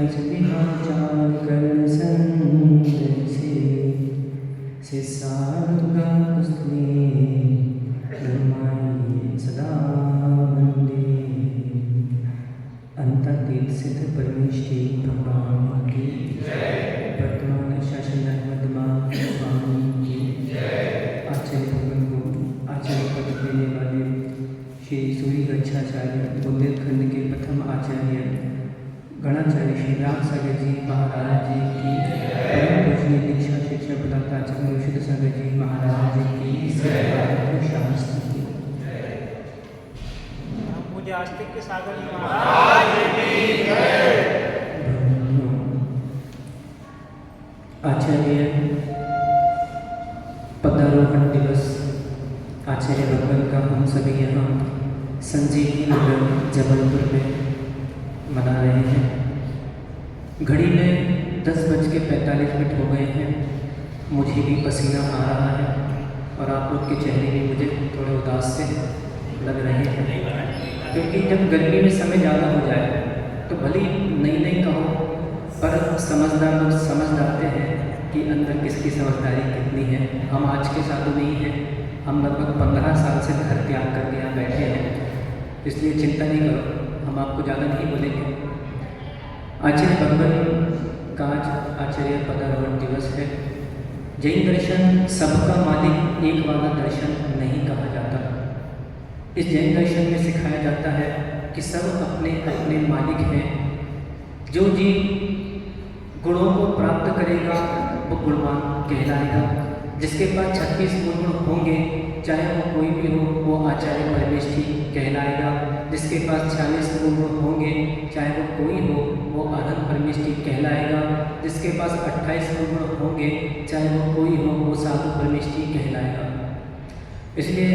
निज विहार कर संग से सारुगा कुस्ती ब्रह्माई सदा वंदे। अंतर्तीर्थ सिद्ध परमेश्वरी भगवान की वर्तमान शासन मध्यमान स्वामी की आचार्य भगवान को आचार्य पद देने वाले श्री सूर्य गच्छाचार्य बुंदेलखंड के प्रथम आचार्य गणाचार्य श्री राम सागर जी महाराज जी की परम पूजनीय दीक्षा शिक्षा प्रदाता आचार्य शुद्ध सागर जी महाराज जी की शास्त्र की मुझे आस्तिक के सागर जी महाराज की जय। आचार्य पदारोहण दिवस आचार्य भगवान का हम सभी यहाँ संजीवनी नगर जबलपुर में मना रहे हैं। घड़ी में 10:45 हो गए हैं। मुझे भी पसीना आ रहा है और आप लोग के चेहरे भी मुझे थोड़े उदास से लग रहे हैं, क्योंकि जब गर्मी में समय ज़्यादा हो जाए तो भले नई नई कहो, पर समझदार लोग समझ जाते हैं कि अंदर किसकी समझदारी कितनी है। हम आज के साधु नहीं हैं, हम लगभग 15 साल से घर त्याग करके यहाँ बैठे हैं, इसलिए चिंता नहीं करो, हम आपको ज़्यादा नहीं बोलेंगे। आचार्य भगवान का आज आचार्य पदारोहण दिवस है। जैन दर्शन सबका मालिक एक वाला दर्शन नहीं कहा जाता। इस जैन दर्शन में सिखाया जाता है कि सब अपने अपने मालिक हैं। जो जी गुणों को प्राप्त करेगा वो गुणवान कहलाएगा। जिसके पास 36 गुण होंगे, चाहे वो कोई भी हो, वो आचार्य परमेष्ठी कहलाएगा। जिसके पास 46 गुण होंगे, चाहे वो कोई हो, वो अनंत परमेष्ठी कहलाएगा। जिसके पास 28 गुण होंगे, चाहे वो कोई हो, वो साधु परमेष्ठी कहलाएगा। इसलिए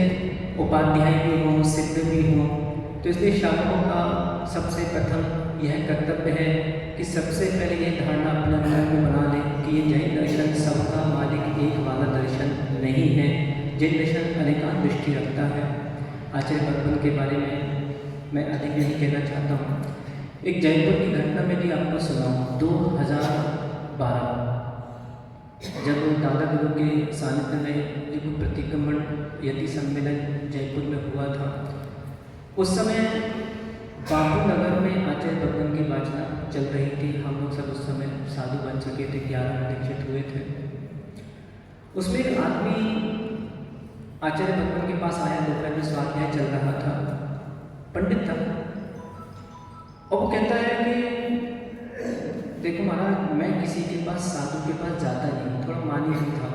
उपाध्याय भी हों, सिद्ध भी हों, तो इसलिए शासकों का सबसे प्रथम यह कर्तव्य है कि सबसे पहले यह धारणा अपने अंदर में बना लें कि ये जैन दर्शन सबका मालिक एक वाला दर्शन नहीं है। जैन दर्शन अनेकांत दृष्टि रखता है। आचार्य भगवान के बारे में मैं अधिक नहीं कहना चाहता हूँ। एक जयपुर की घटना में भी आपको सुनाऊँ। 2012 जब दादा गुरु के सानिध्य में जो प्रतिक्रमण यति सम्मेलन जयपुर में हुआ था, उस समय बाबू नगर में आचार्य भगवान की वाचना चल रही थी। हम लोग सब उस समय साधु बन चुके थे, 11 दीक्षित हुए थे। उसमें एक आदमी आचार्य भगवान के पास आया, दोपहर में स्वाध्याय चल रहा था, पंडित था, और वो कहता है कि देखो महाराज, मैं किसी के पास साधु के पास जाता नहीं, थोड़ा मानी भी था,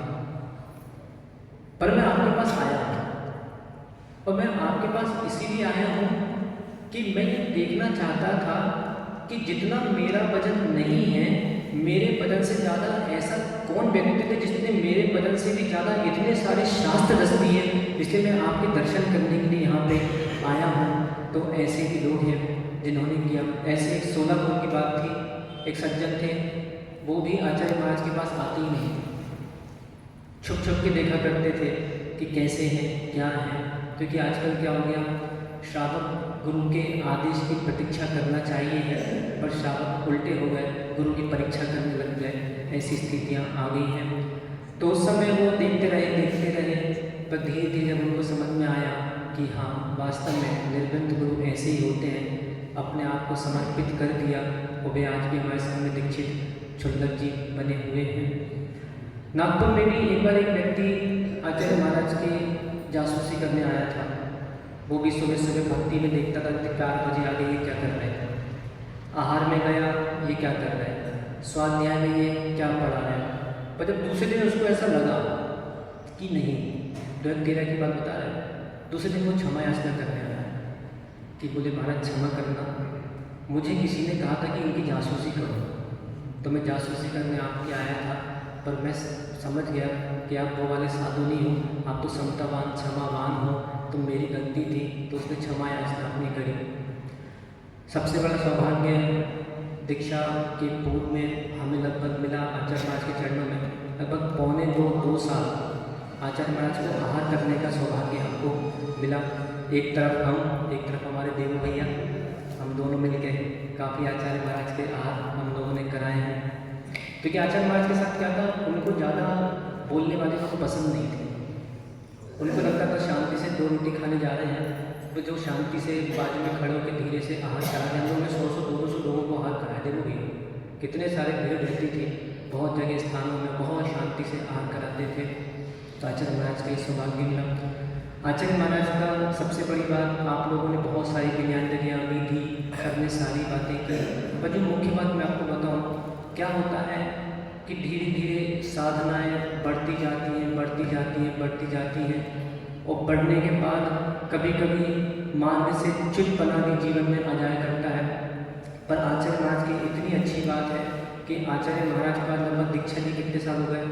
पर मैं आपके पास आया और मैं आपके पास इसीलिए आया हूँ कि मैं ये देखना चाहता था कि जितना मेरा वजन नहीं है, मेरे वजन से ज़्यादा ऐसा कौन व्यक्ति थे जिसने मेरे वजन से भी ज़्यादा इतने सारे शास्त्र रच दिए, इसलिए मैं आपके दर्शन करने के लिए यहाँ पे आया हूँ। तो ऐसे भी लोग हैं जिन्होंने किया। ऐसे एक 16 की बात थी, एक सज्जन थे, वो भी आचार्य महाराज के पास आते ही नहीं, छुप छुप के देखा करते थे कि कैसे हैं, क्या है। क्योंकि आजकल क्या हो गया, श्रावक गुरु के आदेश की प्रतीक्षा करना चाहिए है, पर श्रावक उल्टे हो गए, गुरु की परीक्षा करने लग गए। ऐसी स्थितियाँ आ गई हैं। तो उस समय वो देखते रहे, पर धीरे धीरे उनको समझ में आया कि हाँ, वास्तव में निर्बंध गुरु ऐसे ही होते हैं। अपने आप को समर्पित कर दिया और वे आज भी हमारे सामने दीक्षित क्षुल्लक जी बने हुए हैं। नागपुर में भी एक बार एक व्यक्ति आचार्य महाराज की जासूसी करने आया था। वो भी सुबह सुबह भक्ति में देखता था कि 4 बजे आ गए, ये क्या कर रहे हैं। आहार में गया, ये क्या कर रहे हैं। स्वाध्याय में ये क्या पढ़ा है। पर जब दूसरे दिन उसको ऐसा लगा कि नहीं, 2013 की बात बता रहे हैं, दूसरे दिन वो क्षमा याचना करने आया कि बोले महाराज क्षमा करना, मुझे किसी ने कहा था कि इनकी जासूसी करो, तो मैं जासूसी करने आपके आया था, पर मैं समझ गया कि आप वो वाले साधु नहीं हो, आप तो समतावान क्षमावान हो, तो मेरी गलती थी। तो उसने क्षमा याचना अपनी करी। सबसे बड़ा सौभाग्य दीक्षा के पूर्व में हमें लगभग मिला आचार्य महाराज के चरणों में, लगभग पौने 2 साल आचार्य महाराज को आहार करने का सौभाग्य हमको मिला। एक तरफ हम, एक तरफ हमारे देव भैया, हम दोनों मिल के काफ़ी आचार्य महाराज के आहार हम लोगों ने कराए हैं। क्योंकि आचार्य महाराज के साथ क्या था, उनको ज़्यादा बोलने वाले को पसंद नहीं थे। उनको लगता था शांति से 2 रोटी खाने जा रहे हैं तो जो शांति से बाजू में खड़े होकर धीरे से आहार करा रहे हैं। हम लोगों ने 100-200 लोगों को आहार कराया। देखोगे कितने सारे भीड़ रहती थी, बहुत जगह स्थानों में बहुत शांति से आहार कराते थे। तो आचार्य महाराज का ये सौभाग्य मिला। आचार्य महाराज का सबसे बड़ी बात, आप लोगों ने बहुत सारी ज्ञानदरियाँ भी दी, सबने सारी बातें की, पर जो मुख्य बात मैं आपको बताऊँ, क्या होता है कि धीरे धीरे साधनाएं बढ़ती जाती हैं, बढ़ती जाती हैं, बढ़ती जाती हैं, और बढ़ने के बाद कभी कभी मार्ग से च्युतपना भी जीवन में आ जाया करता है। पर आचार्य महाराज की इतनी अच्छी बात है कि आचार्य महाराज के बाद लगभग दीक्षा जी कितने साल हो गए,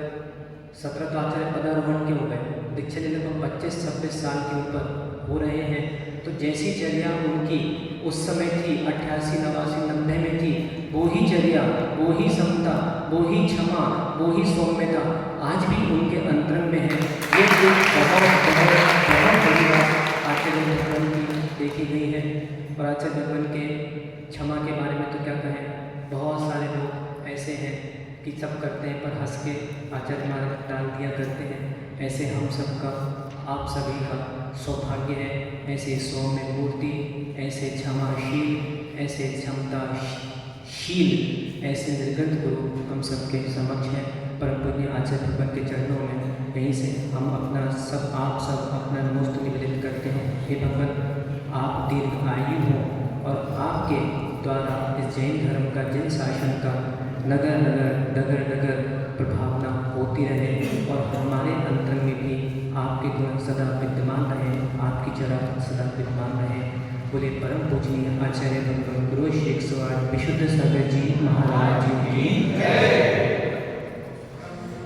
17 तो आचार्य पदारोहण के हो गए, दीक्षा जी लगभग 25-26 साल के ऊपर हो रहे हैं। तो जैसी चर्या उनकी उस समय थी, 88, 89, 90 में थी, वो ही चर्या, वो ही समता, वो ही क्षमा, वो ही सौम्यता आज भी उनके अंतरंग में है। ये एक बहुत बड़ी बात आचार्य भगवान की देखी गई है। और आचार्य भगवान के क्षमा के बारे में तो क्या कहें, बहुत सारे लोग ऐसे हैं कि सब करते हैं पर हंस के आचार्य महाराज टाल दिया करते हैं। ऐसे हम सबका, आप सभी का सौभाग्य है, ऐसे सौम्य मूर्ति, ऐसे क्षमाशील, ऐसे क्षमताशील, ऐसे निर्गत गुरु हम सबके समक्ष हैं। परम पूज्य आचार्य भगवान के चरणों में यहीं से हम अपना सब, आप सब अपना नमोस्तु निवेदित करते हैं। हे भगवान, आप दीर्घ आयु हों और आपके द्वारा इस जैन धर्म का, जैन शासन का नगर नगर, डगर डगर प्रभावना होती रहे और हमारे अंतर में भी आपके गुण सदा विद्यमान रहे, आपकी जरा सदा विद्यमान रहे। बोले परम पूजनीय आचार्य भगवान गुरु श्री 108 विशुद्ध सागर जी महाराज जी की जय।